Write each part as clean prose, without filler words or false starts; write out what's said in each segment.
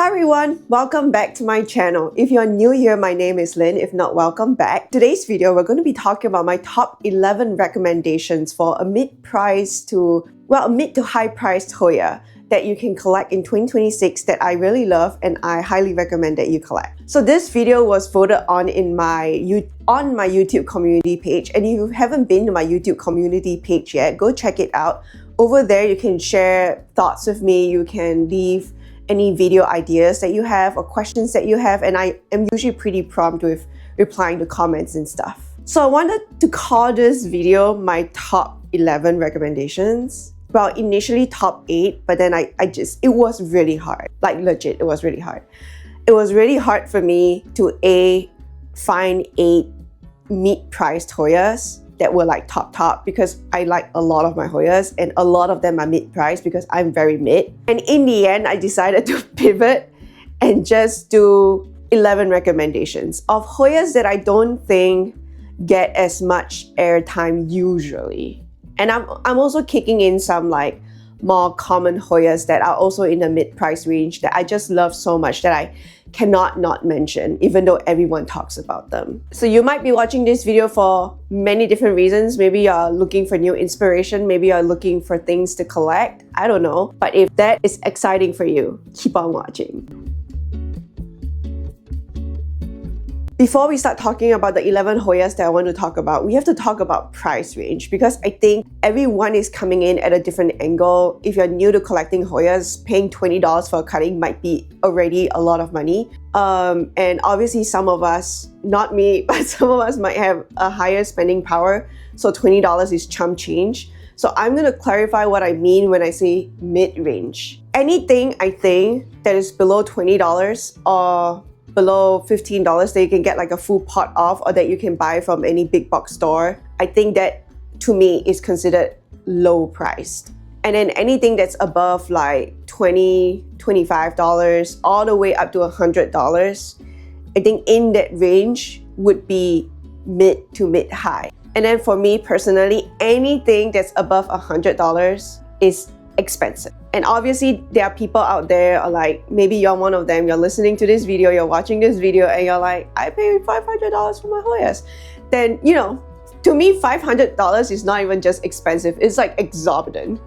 Hi everyone, welcome back to my channel. If you're new here, my name is Lynn. If not, welcome back. Today's video, we're going to be talking about my top 11 recommendations for a mid to high priced Hoya that you can collect in 2026 that I really love and I highly recommend that you collect. So this video was voted on my YouTube community page, and if you haven't been to my YouTube community page yet, go check it out. Over there, you can share thoughts with me, you can leave any video ideas that you have or questions that you have, and I am usually pretty prompt with replying to comments and stuff. So I wanted to call this video my top 11 recommendations. Well, initially top 8, but then it was really hard. Like legit, it was really hard. It was really hard for me to find 8 mid-priced Hoyas that were like top because I like a lot of my Hoyas and a lot of them are mid-priced because I'm very mid. And in the end, I decided to pivot and just do 11 recommendations of Hoyas that I don't think get as much airtime usually. And I'm also kicking in some like more common Hoyas that are also in the mid-price range that I just love so much that I cannot not mention, even though everyone talks about them. So you might be watching this video for many different reasons. Maybe you're looking for new inspiration, maybe you're looking for things to collect, I don't know. But if that is exciting for you, keep on watching. Before we start talking about the 11 Hoyas that I want to talk about, we have to talk about price range because I think everyone is coming in at a different angle. If you're new to collecting Hoyas, paying $20 for a cutting might be already a lot of money. And obviously some of us, not me, but some of us might have a higher spending power. So $20 is chump change. So I'm going to clarify what I mean when I say mid-range. Anything I think that is below $20 or below $15 that you can get like a full pot of, or that you can buy from any big box store, I think that to me is considered low priced. And then anything that's above like $20, $25 all the way up to $100, I think in that range would be mid to mid high. And then for me personally, anything that's above $100 is expensive. And obviously there are people out there, or like maybe you're one of them, you're listening to this video, you're watching this video and you're like, I pay $500 for my Hoyas. Then, you know, to me $500 is not even just expensive, it's like exorbitant.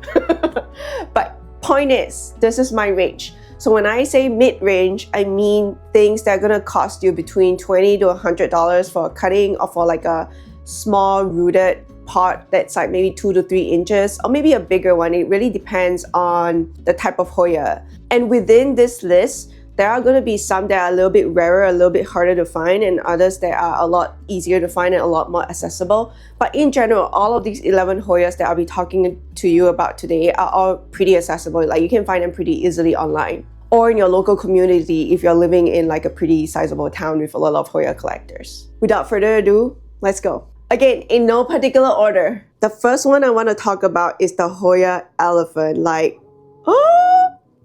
But point is, this is my range. So when I say mid-range, I mean things that are gonna cost you between $20 to $100 for a cutting, or for like a small rooted pot that's like maybe 2 to 3 inches, or maybe a bigger one. It really depends on the type of Hoya. And within this list, there are going to be some that are a little bit rarer, a little bit harder to find, and others that are a lot easier to find and a lot more accessible. But in general, all of these 11 Hoyas that I'll be talking to you about today are all pretty accessible. Like you can find them pretty easily online or in your local community if you're living in like a pretty sizable town with a lot of Hoya collectors. Without further ado, let's go. Again, in no particular order. The first one I want to talk about is the Hoya elephant. Like,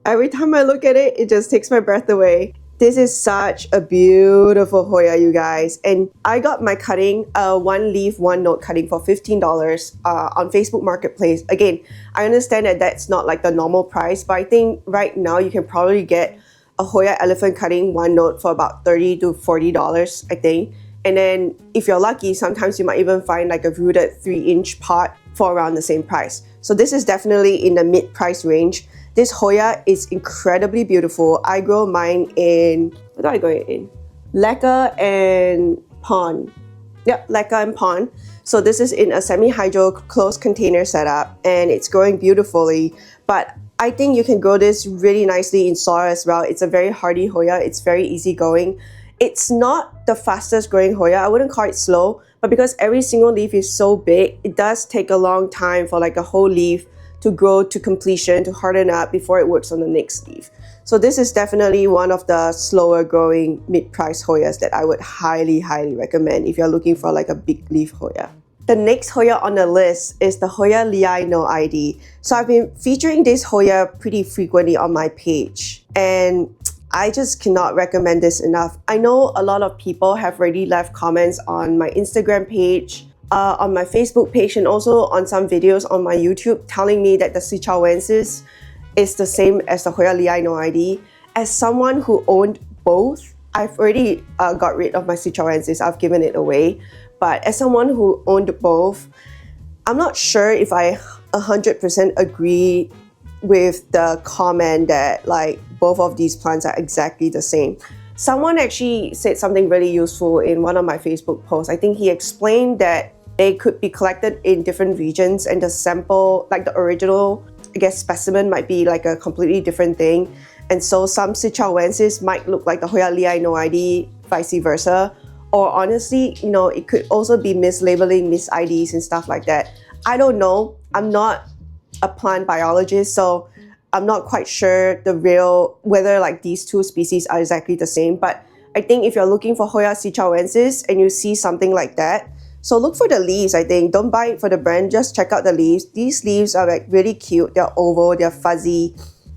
every time I look at it, it just takes my breath away. This is such a beautiful Hoya, you guys. And I got my cutting, one leaf, one note cutting for $15 on Facebook Marketplace. Again, I understand that that's not like the normal price, but I think right now you can probably get a Hoya elephant cutting one note for about $30 to $40, I think. And then if you're lucky, sometimes you might even find like a rooted 3-inch pot for around the same price. So this is definitely in the mid-price range. This Hoya is incredibly beautiful. I grow mine in, what do I grow it in? Lacquer and pond. Yep, lacquer and pond. So this is in a semi-hydro closed container setup and it's growing beautifully. But I think you can grow this really nicely in soil as well. It's a very hardy Hoya. It's very easygoing. It's not the fastest growing Hoya. I wouldn't call it slow, but because every single leaf is so big, it does take a long time for like a whole leaf to grow to completion, to harden up before it works on the next leaf. So this is definitely one of the slower growing mid-price Hoyas that I would highly recommend if you're looking for like a big leaf Hoya. The next Hoya on the list is the Hoya I No ID. So I've been featuring this Hoya pretty frequently on my page, and I just cannot recommend this enough. I know a lot of people have already left comments on my Instagram page, on my Facebook page, and also on some videos on my YouTube telling me that the Sichuanensis is the same as the Hoya I No ID. as someone who owned both, I've already got rid of my Sichuanensis. I've given it away. But as someone who owned both, I'm not sure if I 100% agree with the comment that like both of these plants are exactly the same. Someone actually said something really useful in one of my Facebook posts. I think he explained that they could be collected in different regions and the sample, like the original, I guess, specimen might be like a completely different thing. And so some Sichuanensis might look like the Hoya no ID, vice versa. Or honestly, you know, it could also be mislabeling, mis-IDs and stuff like that. I don't know. I'm not a plant biologist, so I'm not quite sure whether like these two species are exactly the same. But I think if you're looking for Hoya Sichuanensis and you see something like that, so look for the leaves, I think. Don't buy it for the brand, just check out the leaves. These leaves are like really cute. They're oval, they're fuzzy,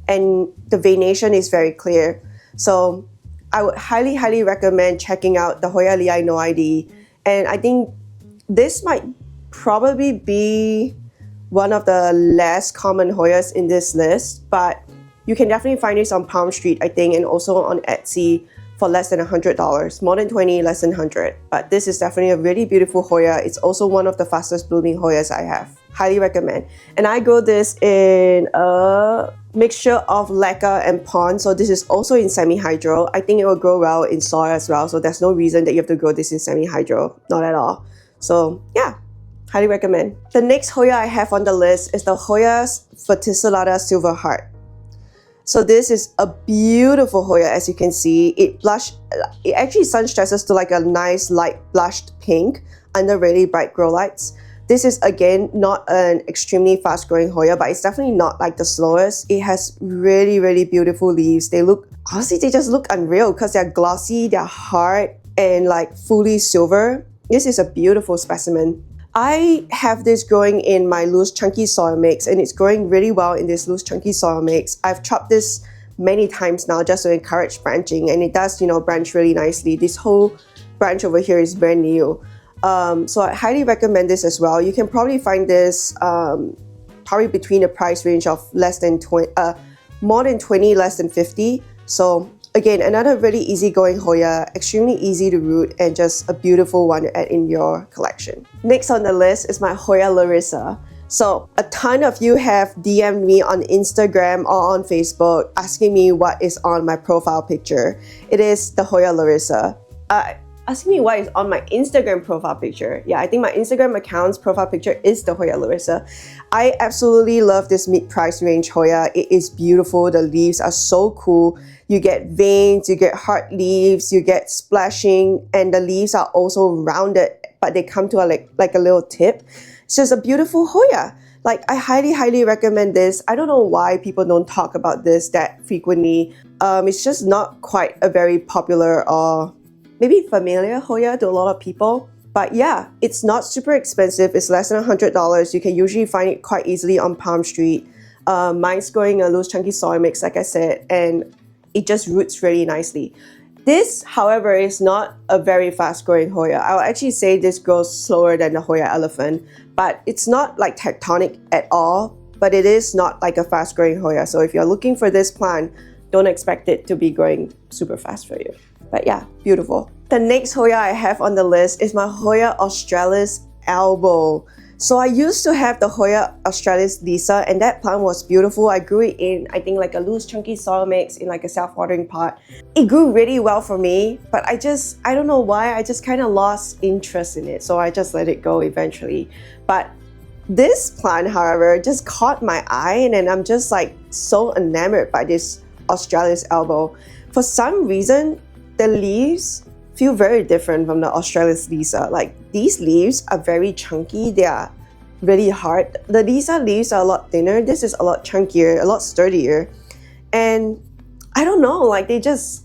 and the venation is very clear. So I would highly, highly recommend checking out the Hoya no ID. And I think this might probably be one of the less common Hoyas in this list, but you can definitely find this on Palm Street, I think, and also on Etsy for less than $100. More than 20, less than 100. But this is definitely a really beautiful Hoya. It's also one of the fastest blooming Hoyas I have. Highly recommend. And I grow this in a mixture of lacquer and pond. So this is also in semi-hydro. I think it will grow well in soil as well. So there's no reason that you have to grow this in semi-hydro. Not at all. So yeah, highly recommend. The next Hoya I have on the list is the Hoya verticillata silver heart. So this is a beautiful Hoya, as you can see. It actually sun stresses to like a nice light blushed pink under really bright grow lights. This is again not an extremely fast growing Hoya, but it's definitely not like the slowest. It has really, really beautiful leaves. They just look unreal because they're glossy, they're hard, and like fully silver. This is a beautiful specimen. I have this growing in my loose chunky soil mix, and it's growing really well in this loose chunky soil mix. I've chopped this many times now just to encourage branching, and it does, you know, branch really nicely. This whole branch over here is brand new. So I highly recommend this as well. You can probably find this probably between a price range of more than 20, less than 50. So again, another really easygoing Hoya, extremely easy to root, and just a beautiful one to add in your collection. Next on the list is my Hoya Larissa. So a ton of you have DM'd me on Instagram or on Facebook asking me what is on my profile picture. It is the Hoya Larissa. Asking me what is on my Instagram profile picture. Yeah, I think my Instagram account's profile picture is the Hoya Larissa. I absolutely love this mid-price range Hoya. It is beautiful. The leaves are so cool. You get veins, you get hard leaves, you get splashing, and the leaves are also rounded, but they come to like a little tip. It's just a beautiful Hoya. Like, I highly, highly recommend this. I don't know why people don't talk about this that frequently. It's just not quite a very popular or maybe familiar Hoya to a lot of people. But yeah, it's not super expensive. It's less than $100. You can usually find it quite easily on Palm Street. Mine's growing a loose chunky soil mix, like I said, and it just roots really nicely. This, however, is not a very fast growing Hoya. I'll actually say this grows slower than the Hoya elephant, but it's not like tectonic at all, but it is not like a fast growing Hoya. So if you're looking for this plant, don't expect it to be growing super fast for you. But yeah, beautiful. The next Hoya I have on the list is my Hoya Australis elbow. So I used to have the Hoya Australis Lisa, and that plant was beautiful. I grew it in, I think, like a loose chunky soil mix in like a self-watering pot. It grew really well for me, but I don't know why, I just kind of lost interest in it. So I just let it go eventually. But this plant, however, just caught my eye, and then I'm just like so enamored by this Australis elbow. For some reason, the leaves feel very different from the Australis Lisa. Like, these leaves are very chunky, they are really hard. The Lisa leaves are a lot thinner. This is a lot chunkier, a lot sturdier. And I don't know, like there's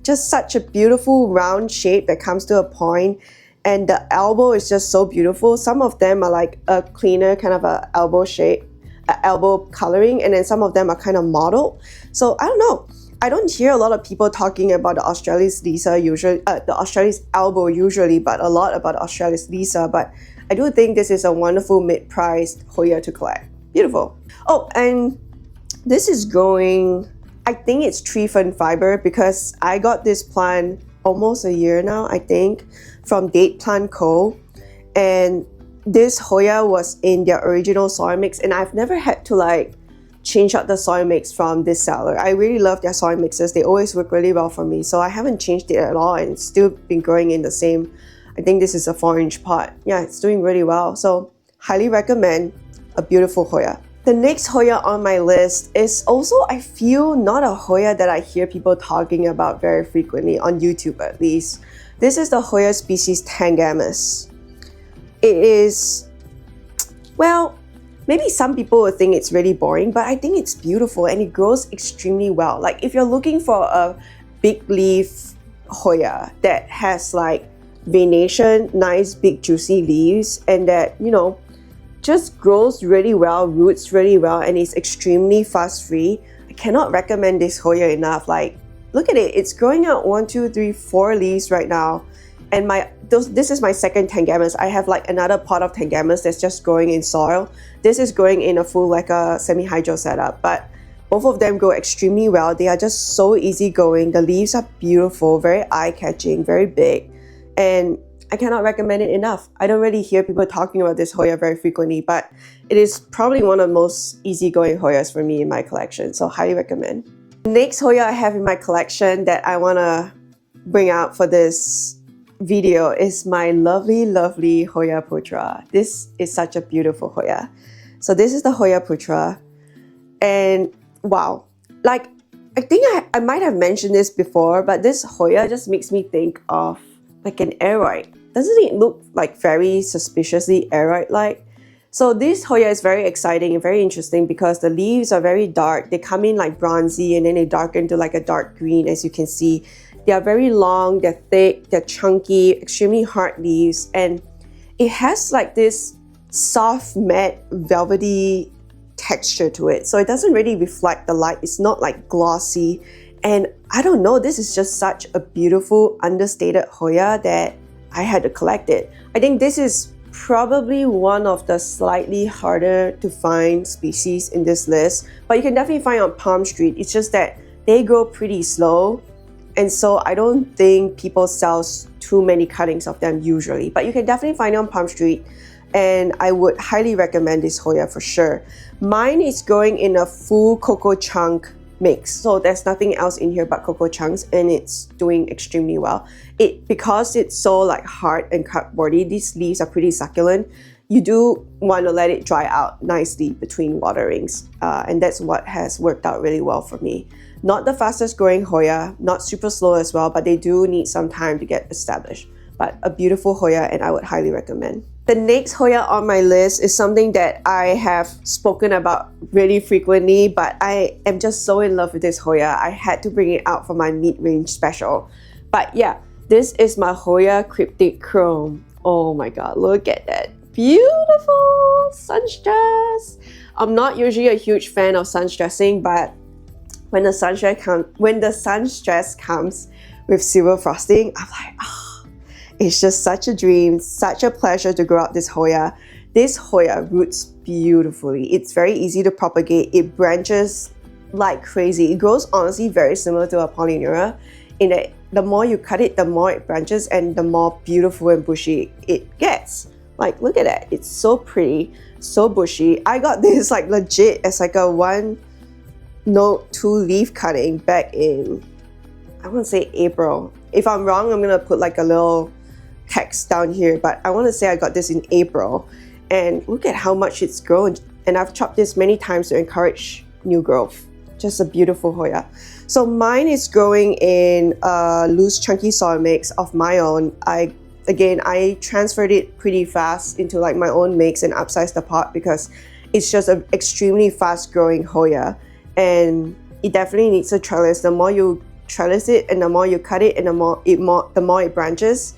just such a beautiful round shape that comes to a point, and the elbow is just so beautiful. Some of them are like a cleaner kind of a elbow shape, elbow coloring, and then some of them are kind of mottled. So I don't know. I don't hear a lot of people talking about the Australis Lisa usually, the Australis elbow usually, but a lot about Australis Lisa. But I do think this is a wonderful mid-priced Hoya to collect. Beautiful. Oh, and this is growing I think it's tree fern fiber because I got this plant almost a year now, I think, from Date Plant Co. And this Hoya was in their original soil mix, and I've never had to like change out the soil mix from this seller. I really love their soil mixes. They always work really well for me. So I haven't changed it at all, and it's still been growing in the same, I think this is a 4-inch pot. Yeah, it's doing really well. So highly recommend, a beautiful Hoya. The next Hoya on my list is also, I feel, not a Hoya that I hear people talking about very frequently, on YouTube at least. This is the Hoya species Tangamus. It is, well, maybe some people will think it's really boring, but I think it's beautiful and it grows extremely well. Like if you're looking for a big leaf Hoya that has like venation, nice big juicy leaves, and that, you know, just grows really well, roots really well, and is extremely fuss free, I cannot recommend this Hoya enough. Like, look at it, it's growing out 1, 2, 3, 4 leaves right now. And this is my second Tangamus. I have like another pot of Tangamus that's just growing in soil. This is growing in a full like a semi-hydro setup, but both of them grow extremely well. They are just so easygoing. The leaves are beautiful, very eye-catching, very big, and I cannot recommend it enough. I don't really hear people talking about this Hoya very frequently, but it is probably one of the most easygoing Hoyas for me in my collection, so highly recommend. The next Hoya I have in my collection that I want to bring out for this video is my lovely, lovely Hoya Putra. This is such a beautiful Hoya. So this is the Hoya Putra, and wow, like I think I might have mentioned this before, but this Hoya just makes me think of like an aroid. Doesn't it look like very suspiciously aroid-like? So this Hoya is very exciting and very interesting because the leaves are very dark. They come in like bronzy and then they darken to like a dark green, as you can see. They are very long, they're thick, they're chunky, extremely hard leaves, and it has like this soft, matte, velvety texture to it. So it doesn't really reflect the light. It's not like glossy. And I don't know, this is just such a beautiful, understated Hoya that I had to collect it. I think this is probably one of the slightly harder to find species in this list, but you can definitely find on Palm Street. It's just that they grow pretty slow, and so I don't think people sell too many cuttings of them usually, but you can definitely find it on Palm Street, and I would highly recommend this Hoya for sure. Mine is growing in a full cocoa chunk mix, so there's nothing else in here but cocoa chunks, and it's doing extremely well. Because it's so like hard and cardboardy, these leaves are pretty succulent. You do want to let it dry out nicely between waterings, and that's what has worked out really well for me. Not the fastest growing Hoya, not super slow as well, but they do need some time to get established. But a beautiful Hoya, and I would highly recommend. The next Hoya on my list is something that I have spoken about really frequently, but I am just so in love with this Hoya. I had to bring it out for my mid-range special. But yeah, this is my Hoya Cryptic Chrome. Oh my god, look at that. Beautiful sun stress. I'm not usually a huge fan of sun stressing, but when the sun stress comes with silver frosting, I'm like, oh, it's just such a dream, such a pleasure to grow out this Hoya. This Hoya roots beautifully. It's very easy to propagate. It branches like crazy. It grows honestly very similar to a Polyneura in that the more you cut it, the more it branches and the more beautiful and bushy it gets. Like, look at that. It's so pretty, so bushy. I got this like legit as like a 1-note 2-leaf cutting back in, I want to say April. If I'm wrong, I'm going to put like a little text down here, but I want to say I got this in April. And look at how much it's grown. And I've chopped this many times to encourage new growth. Just a beautiful Hoya. So mine is growing in a loose chunky soil mix of my own. I transferred it pretty fast into like my own mix and upsized the pot because it's just an extremely fast growing Hoya, and it definitely needs a trellis. The more you trellis it and the more you cut it and the more it branches,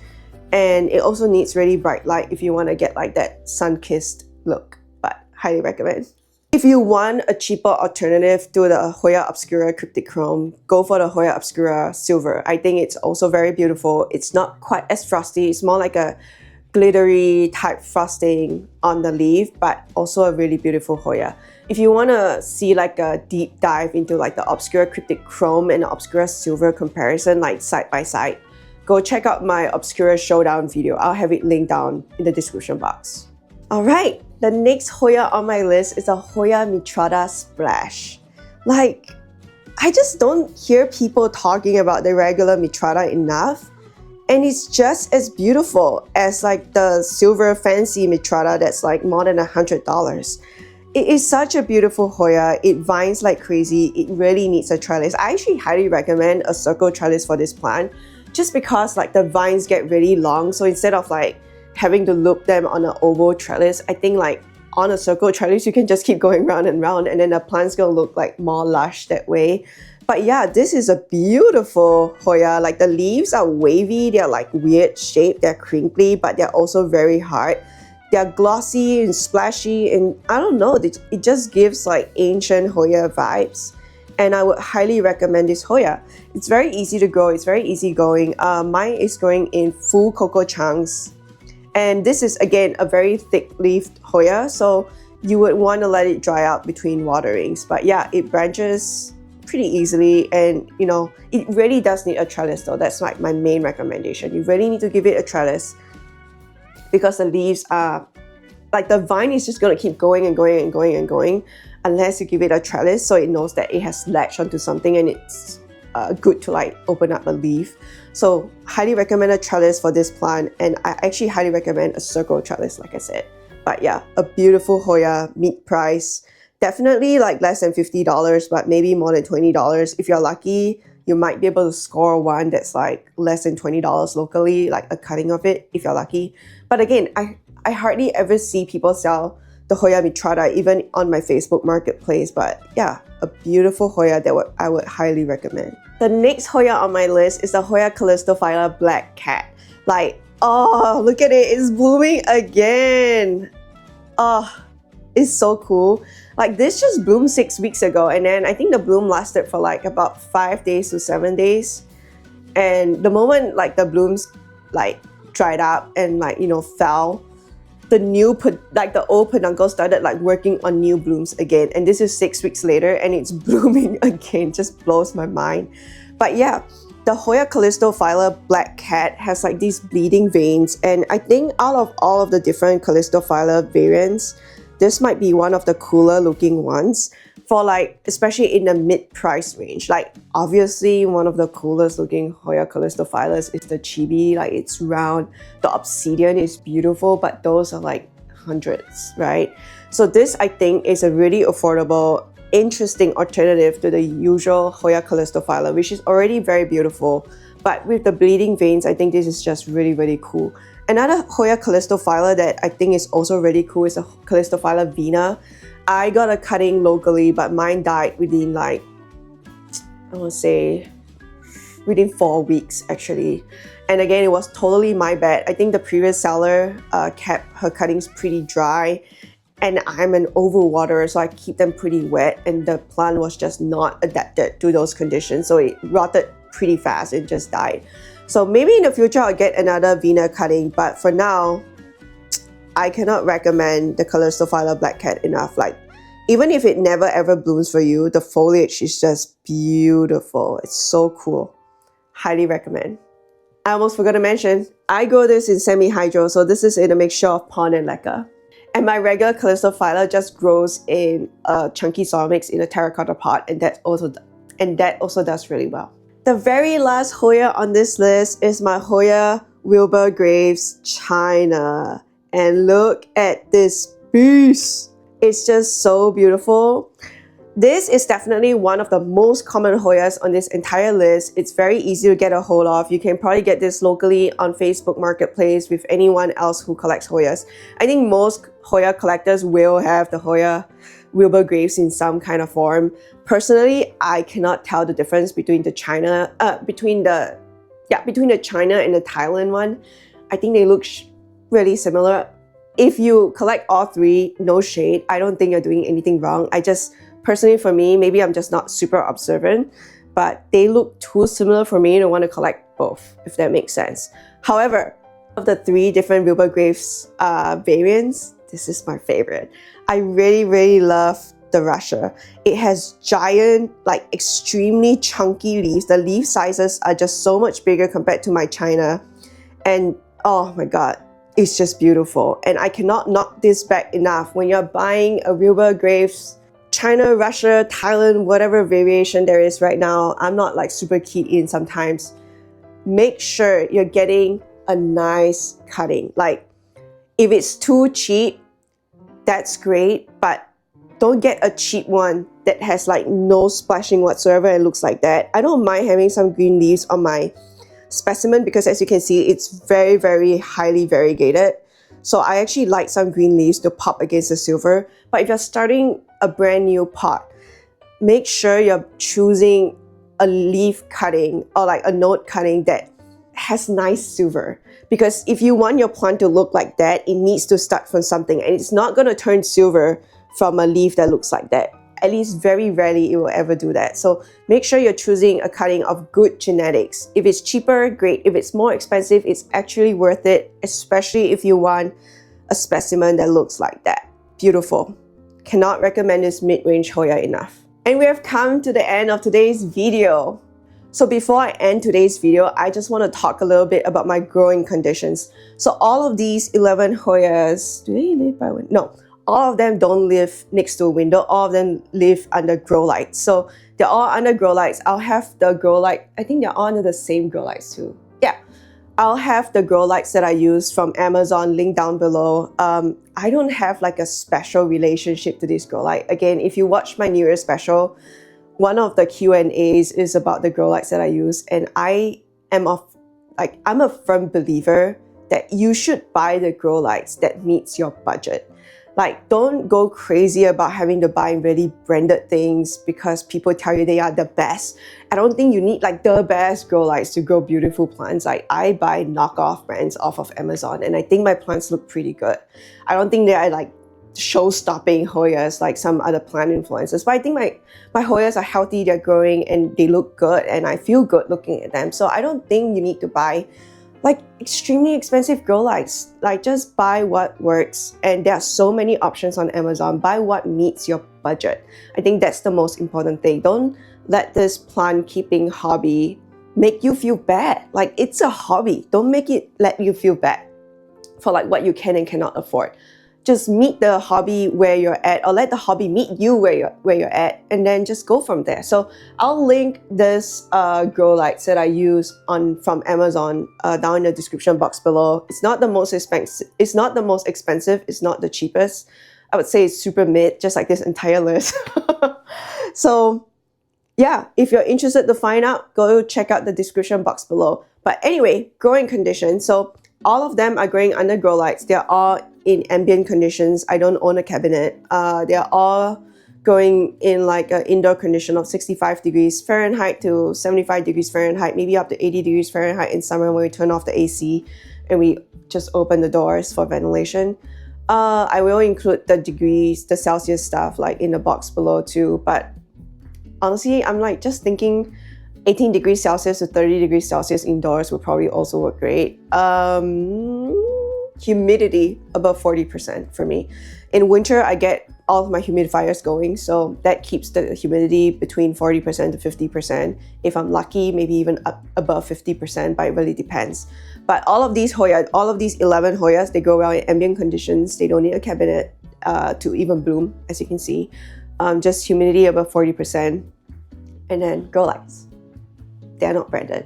and it also needs really bright light if you want to get like that sun-kissed look. But highly recommend. If you want a cheaper alternative to the Hoya Obscura Cryptic Chrome, go for the Hoya Obscura Silver. I think it's also very beautiful. It's not quite as frosty. It's more like a glittery type frosting on the leaf, but also a really beautiful Hoya. If you want to see like a deep dive into like the obscura cryptic chrome and obscura silver comparison, like side by side, go check out my obscura showdown video. I'll have it linked down in the description box. Alright, the next Hoya on my list is a Hoya Mitrada Splash. Like, I just don't hear people talking about the regular Mitrada enough. And it's just as beautiful as like the silver fancy Mitrada that's like more than $100. It is such a beautiful Hoya. It vines like crazy. It really needs a trellis. I actually highly recommend a circle trellis for this plant just because like the vines get really long. So instead of like having to loop them on an oval trellis, I think like on a circle trellis, you can just keep going round and round and then the plant's gonna look like more lush that way. But yeah, this is a beautiful Hoya. Like the leaves are wavy, they're like weird shape, they're crinkly, but they're also very hard. They're glossy and splashy, and I don't know, it just gives like ancient Hoya vibes. And I would highly recommend this Hoya. It's very easy to grow, it's very easy going. Mine is growing in full cocoa chunks. And this is again a very thick-leafed Hoya, so you would want to let it dry out between waterings. But yeah, it branches pretty easily, and you know, it really does need a trellis though. That's like my main recommendation. You really need to give it a trellis because the leaves are like, the vine is just going to keep going and going and going and going unless you give it a trellis so it knows that it has latched onto something and it's good to like open up a leaf. So highly recommend a trellis for this plant, and I actually highly recommend a circle trellis like I said. But yeah, a beautiful Hoya, mid price. Definitely like less than $50, but maybe more than $20. If you're lucky, you might be able to score one that's like less than $20 locally, like a cutting of it, if you're lucky. But again, I hardly ever see people sell the Hoya Mitrada, even on my Facebook marketplace. But yeah, a beautiful Hoya that I would highly recommend. The next Hoya on my list is the Hoya Calistophylla Black Cat. Like, oh, look at it, it's blooming again. Oh, it's so cool. Like this just bloomed 6 weeks ago, and then I think the bloom lasted for like about 5 days to 7 days. And the moment like the blooms like dried up and like, you know, fell, the old peduncle started like working on new blooms again. And this is 6 weeks later and it's blooming again. Just blows my mind. But yeah, the Hoya Calistophylla Black Cat has like these bleeding veins, and I think out of all of the different Calistophylla variants, this might be one of the cooler looking ones for like, especially in the mid-price range. Like obviously one of the coolest looking Hoya Calistophyllas is the chibi. Like it's round, the obsidian is beautiful, but those are like hundreds, right? So this I think is a really affordable, interesting alternative to the usual Hoya Calistophylla, which is already very beautiful. But with the bleeding veins, I think this is just really, really cool. Another Hoya Calistophylla that I think is also really cool is a Calistophylla vena. I got a cutting locally, but mine died within like, I want to say, within 4 weeks actually. And again, it was totally my bad. I think the previous seller kept her cuttings pretty dry, and I'm an overwaterer, so I keep them pretty wet, and the plant was just not adapted to those conditions. So it rotted pretty fast, it just died. So maybe in the future I'll get another vena cutting, but for now, I cannot recommend the Calistophylla Black Cat enough. Like, even if it never ever blooms for you, the foliage is just beautiful. It's so cool. Highly recommend. I almost forgot to mention, I grow this in semi-hydro, so this is in a mixture of pond and leca. And my regular Calistophylla just grows in a chunky soil mix in a terracotta pot, and that also does really well. The very last Hoya on this list is my Hoya Wilbur Graves China. And look at this beast. It's just so beautiful. This is definitely one of the most common Hoyas on this entire list. It's very easy to get a hold of. You can probably get this locally on Facebook Marketplace with anyone else who collects Hoyas. I think most Hoya collectors will have the Hoya Wilbur Graves in some kind of form. Personally, I cannot tell the difference between the China, between the China and the Thailand one. I think they look really similar. If you collect all three, no shade, I don't think you're doing anything wrong. I just, personally for me, maybe I'm just not super observant, but they look too similar for me to want to collect both, if that makes sense. However, Of the 3 different Wilbur Graves variants, this is my favorite. I really love the Russia. It has giant, like extremely chunky leaves. The leaf sizes are just so much bigger compared to my China. And oh my God, it's just beautiful. And I cannot knock this back enough. When you're buying a Wilbur Graves China, Russia, Thailand, whatever variation there is right now, I'm not like super keyed in sometimes. Make sure you're getting a nice cutting. Like if it's too cheap, that's great, but don't get a cheap one that has like no splashing whatsoever and looks like that. I don't mind having some green leaves on my specimen because as you can see, it's very highly variegated. So I actually like some green leaves to pop against the silver. But if you're starting a brand new pot, make sure you're choosing a leaf cutting or like a node cutting that has nice silver. Because if you want your plant to look like that, it needs to start from something, and it's not going to turn silver from a leaf that looks like that. At least very rarely it will ever do that. So make sure you're choosing a cutting of good genetics. If it's cheaper, great. If it's more expensive, it's actually worth it, especially if you want a specimen that looks like that. Beautiful. Cannot recommend this mid-range Hoya enough. And we have come to the end of today's video. So before I end today's video, I just want to talk a little bit about my growing conditions. So all of these 11 Hoyas, do they live by window? No, all of them don't live next to a window. All of them live under grow lights. So they're all under grow lights. I'll have the grow light, I think they're all under the same grow lights too. Yeah, I'll have the grow lights that I use from Amazon, link down below. I don't have like a special relationship to this grow light. Again, if you watch my New Year special, one of the Q&As is about the grow lights that I use, and I'm a firm believer that you should buy the grow lights that meets your budget. Like, don't go crazy about having to buy really branded things because people tell you they are the best. I don't think you need like the best grow lights to grow beautiful plants. Like, I buy knockoff brands off of Amazon, and I think my plants look pretty good. I don't think they are like show-stopping Hoyas like some other plant influencers, but I think my Hoyas are healthy, they're growing, and they look good, and I feel good looking at them. So I don't think you need to buy like extremely expensive grow lights. Like, just buy what works, and there are so many options on Amazon. Buy what meets your budget. I think that's the most important thing. Don't let this plant keeping hobby make you feel bad. Like, it's a hobby. Don't make it let you feel bad for like what you can and cannot afford. Just meet the hobby where you're at, or let the hobby meet you where you're at, and then just go from there. So I'll link this grow lights that I use from Amazon down in the description box below. It's not the most expensive. It's not the most expensive. It's not the cheapest. I would say it's super mid, just like this entire list. So yeah, if you're interested to find out, go check out the description box below. But anyway, growing conditions. So all of them are growing under grow lights. They're all in ambient conditions. I don't own a cabinet. They're all going in like an indoor condition of 65 degrees Fahrenheit to 75 degrees Fahrenheit, maybe up to 80 degrees Fahrenheit in summer when we turn off the AC and we just open the doors for ventilation. I will include the degrees, the Celsius stuff like in the box below too. But honestly, I'm like just thinking 18 degrees Celsius to 30 degrees Celsius indoors would probably also work great. Humidity above 40% for me. In winter, I get all of my humidifiers going, so that keeps the humidity between 40% to 50%. If I'm lucky, maybe even up above 50%, but it really depends. But all of these 11 Hoyas, they grow well in ambient conditions. They don't need a cabinet to even bloom, as you can see. Just humidity above 40%, and then grow lights. They're not branded.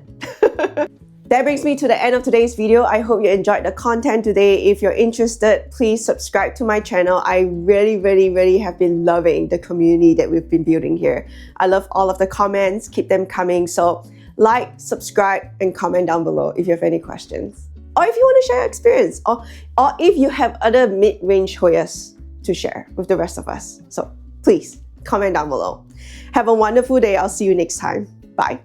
That brings me to the end of today's video. I hope you enjoyed the content today. If you're interested, please subscribe to my channel. I really have been loving the community that we've been building here. I love all of the comments. Keep them coming. So like, subscribe, and comment down below if you have any questions. Or if you want to share your experience. Or if you have other mid-range Hoyas to share with the rest of us. So please, comment down below. Have a wonderful day. I'll see you next time. Bye.